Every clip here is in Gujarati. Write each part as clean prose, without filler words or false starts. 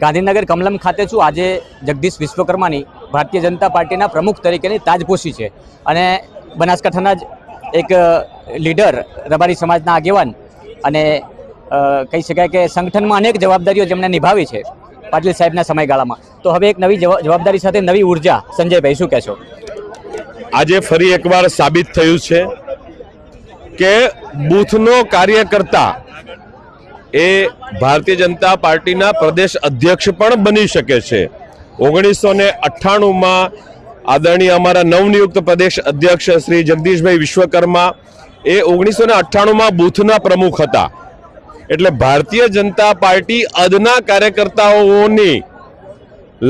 ગાંધીનગર કમલમ ખાતે છું। આજે જગદીશ વિશ્વકર્માની ભારતીય જનતા પાર્ટીના પ્રમુખ તરીકેની તાજપોશી છે અને બનાસકાંઠાના જ એક લીડર રબારી સમાજના આગેવાન અને કહી શકાય કે સંગઠનમાં અનેક જવાબદારીઓ જેમણે નિભાવી છે પાટીલ સાહેબના સમયગાળામાં, તો હવે એક નવી જવાબદારી સાથે નવી ઉર્જા। સંજયભાઈ, શું કહેશો? આજે ફરી એકવાર સાબિત થયું છે કે બૂથનો કાર્યકર્તા એ ભારતીય જનતા પાર્ટીના પ્રદેશ અધ્યક્ષ પણ બની શકે છે। 1998માં આદરણીય અમારા નવનિયુક્ત પ્રદેશ અધ્યક્ષ શ્રી જગદીશભાઈ વિશ્વકર્મા એ 1998માં બૂથના પ્રમુખ હતા। એટલે ભારતીય જનતા પાર્ટી અદના કાર્યકર્તાઓની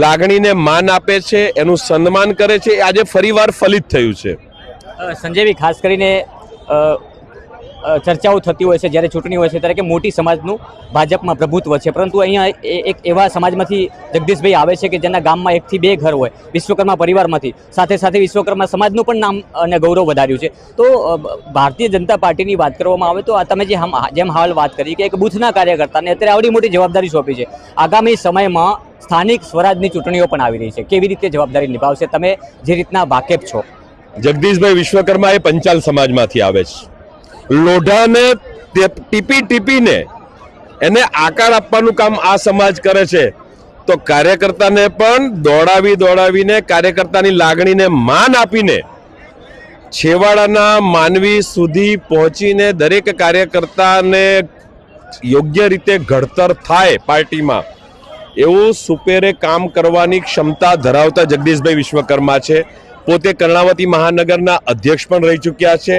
લાગણીને માન આપે છે, એનું સન્માન કરે છે। આજે ફરીવાર ફલિત થયું છે। સંજયભાઈ, ખાસ કરીને ચર્ચાઓ થતી હોય છે જ્યારે ચૂંટણી હોય છે ત્યારે કે મોટી સમાજનું ભાજપમાં પ્રભુત્વ છે, પરંતુ અહીંયા એક એવા સમાજમાંથી જગદીશભાઈ આવે છે કે જેના ગામમાં 1 થી 2 ઘર હોય, વિશ્વકર્મા પરિવારમાંથી, સાથે સાથે વિશ્વકર્મા સમાજનું પણ નામ અને ગૌરવ વધાર્યું છે। તો ભારતીય જનતા પાર્ટીની વાત કરવામાં આવે તો આ તમે જેમ હાલ વાત કરી કે એક બૂથના કાર્યકર્તાને અત્યારે આવડી મોટી જવાબદારી સોંપી છે। આગામી સમયમાં સ્થાનિક સ્વરાજની ચૂંટણીઓ પણ આવી રહી છે, કેવી રીતે જવાબદારી નિભાવશે તમે જે રીતના વાકેફ છો? જગદીશભાઈ વિશ્વકર્મા એ પંચાલ સમાજમાંથી આવે છે। લોઢાને ટીપી ટીપીને એને આકાર આપવાનું કામ આ સમાજ કરે છે, તો કાર્યકર્તાને પણ દોડાવીને કાર્યકર્તાની લાગણીને માન આપીને છેવાડાના માનવી સુધી પહોંચીને દરેક કાર્યકર્તાને યોગ્ય રીતે ઘડતર થાય પાર્ટીમાં, એવું સુપેરે કામ કરવાની ક્ષમતા ધરાવતા જગદીશભાઈ વિશ્વકર્મા છે। પોતે કર્ણાવતી મહાનગરના અધ્યક્ષ પણ રહી ચૂક્યા છે।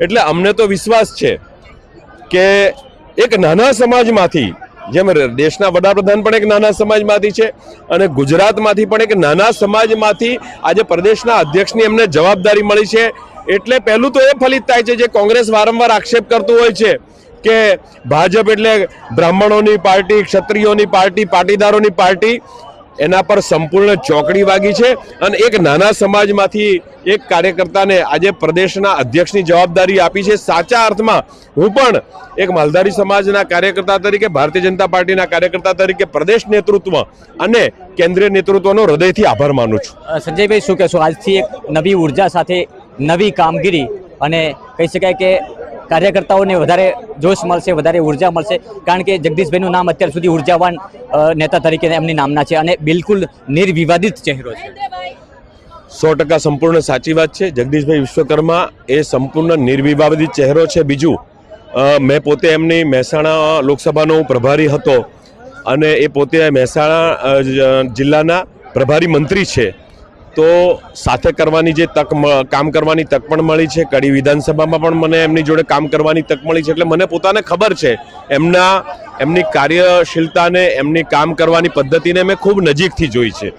એટલે અમને તો વિશ્વાસ છે કે એક નાના સમાજમાંથી, જેમ દેશના વડાપ્રધાન પણ એક નાના સમાજમાંથી છે અને ગુજરાતમાંથી પણ એક નાના સમાજમાંથી આજે પ્રદેશના અધ્યક્ષની એમને જવાબદારી મળી છે। એટલે પહેલું તો એ ફલિત થાય છે, જે કોંગ્રેસ વારંવાર આક્ષેપ કરતું હોય છે કે ભાજપ એટલે બ્રાહ્મણોની પાર્ટી, ક્ષત્રિયોની પાર્ટી, પાટીદારોની પાર્ટી, એના પર સંપૂર્ણ ચોકડી વાગી છે અને એક નાના સમાજમાંથી એક કાર્યકર્તાને આજે પ્રદેશના અધ્યક્ષની જવાબદારી આપી છે। સાચા અર્થમાં હું પણ એક માલધારી સમાજના કાર્યકર્તા તરીકે, ભારતીય જનતા પાર્ટીના કાર્યકર્તા તરીકે પ્રદેશ નેતૃત્વ અને કેન્દ્રીય નેતૃત્વનો હૃદયથી આભાર માનું છું। સંજયભાઈ, શું કહેશો? આજથી એક નવી ઉર્જા સાથે નવી કામગીરી અને કહી શકાય કે કાર્યકર્તાઓને વધારે જોશ મળશે, વધારે ઉર્જા મળશે, કારણ કે જગદીશભાઈનું નામ અત્યાર સુધી ઉર્જાવાન નેતા તરીકે એમની નામના છે અને બિલકુલ નિર્વિવાદિત ચહેરો છે। 100% સંપૂર્ણ સાચી વાત છે। જગદીશભાઈ વિશ્વકર્મા એ સંપૂર્ણ નિર્વિવાદિત ચહેરો છે। બીજું, મેં પોતે એમની મહેસાણા લોકસભાનો પ્રભારી હતો અને એ પોતે મહેસાણા જિલ્લાના પ્રભારી મંત્રી છે, તો સાથે કરવાની જે કામ કરવાની તક પણ મળી છે। કડી વિધાનસભામાં પણ મને એમની જોડે કામ કરવાની તક મળી છે। એટલે મને પોતાને ખબર છે એમની કાર્યશીલતાને, એમની કામ કરવાની પદ્ધતિને મેં ખૂબ નજીકથી જોઈ છે।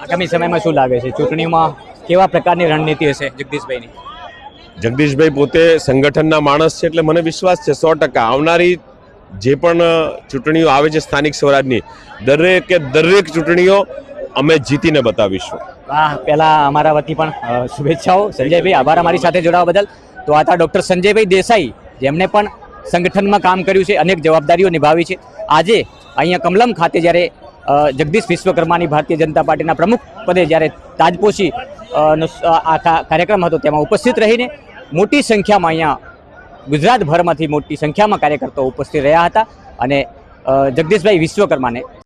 આગામી સમયમાં શું લાગે છે, ચૂંટણીમાં કેવા પ્રકારની રણનીતિ હશે જગદીશભાઈની? જગદીશભાઈ પોતે સંગઠનના માણસ છે, એટલે મને વિશ્વાસ છે 100% આવનારી જે પણ ચૂંટણીઓ આવે છે સ્થાનિક સ્વરાજની, દરેક ચૂંટણીઓ અમે જીતીને બતાવીશું। પહેલા અમારા વતી પણ શુભેચ્છાઓ। સંજયભાઈ, આભાર અમારી સાથે જોડાવા બદલ। તો આ હતા ડૉક્ટર સંજયભાઈ દેસાઈ, જેમણે પણ સંગઠનમાં કામ કર્યું છે, અનેક જવાબદારીઓ નિભાવી છે। આજે અહીંયા કમલમ ખાતે જ્યારે જગદીશ વિશ્વકર્માની ભારતીય જનતા પાર્ટીના પ્રમુખ પદે જ્યારે તાજપોશી આ કાર્યક્રમ હતો, તેમાં ઉપસ્થિત રહીને મોટી સંખ્યામાં અહીંયા ગુજરાતભરમાંથી મોટી સંખ્યામાં કાર્યકર્તાઓ ઉપસ્થિત રહ્યા હતા અને જગદીશભાઈ વિશ્વકર્માને